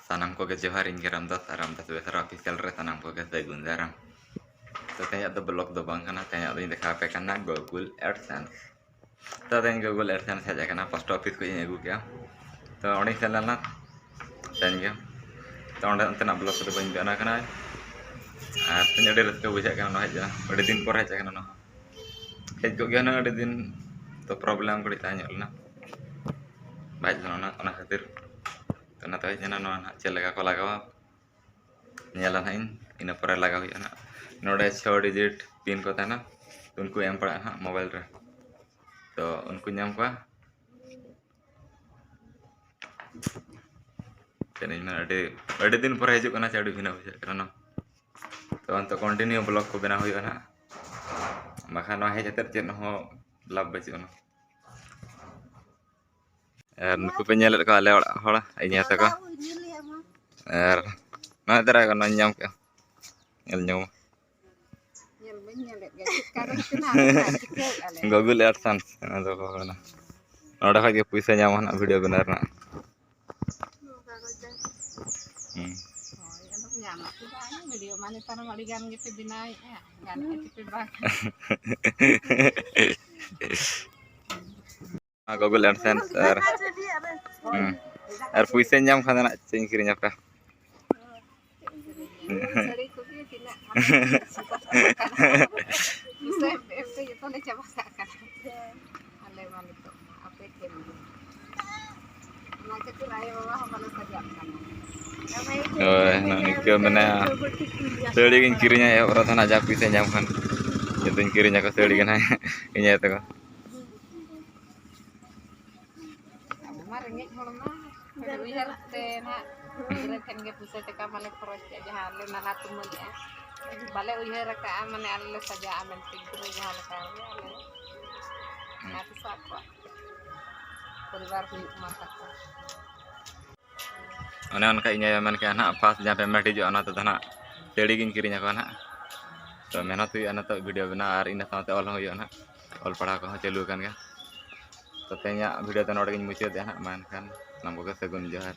Sanam ko ke Johar ing Ramdas besar official re sanam ko ke Sagun Daram. तो तैयार तो blog दो बंग करना तैयार तो दिखा पे करना गूगल एडसेंस तो तैयार गूगल एडसेंस है जाकर ना पोस्ट ऑफिस को ये गु क्या तो ऑडिंग चलना ना तैयार तो ऑडिंग अंतना ब्लॉग तो बंग करना करना तैयार डेढ़ रस्ते बुझा करना ना है जा बड़े दिन पर है जाकर ना है जो क्या ना बड़े दिन तो प्रॉब्लम को दिखाया ना बाइक ना ना खातिर तो ना तो है जाना ना चलेगा को लगा nyala na ina pore laga huya na node 6 digit pin ko tana unku em pड़ा ha mobile re तो उनको nyam kwa चैनल में अड़े दिन पर हजू करना चाडू बिना बुझा करना तो अंत कंटिन्यू ब्लॉग को बना हुआ ना बाखा ना हेज चेत हो लाभ बचुना और नुकु पे नेल को आले हड़ा इᱧ तको और ना दरा को nyam के nail nyam Google AdSense ada kok na ada kayak puisi nyaman nak video benar nak video mana tanam aligan gitu binai ya gan itu bang Google AdSense er puisi nyam kan nak cingkirnya apa nikah mana seri kan kirinya ya orang tanah japi saya nyamkan itu kirinya ke seri kan ini itu kan bale uihara ka amane alle saja amen tigre jahan ka ale nati sakwa परिवार को माता को अने उनका इन्हें मन के ना फास्ट जहाँ पेमेंट हिजु अना तो धना तेड़ी गिन किरिnya को ना तो मेहनत हुई अना तो वीडियो बना और इन साथ ऑल हुई ना ऑल पढ़ा को चालू kan तो तेnya वीडियो तो नोट गिन मुचाद ना मान kan नमको के सगुन जोहार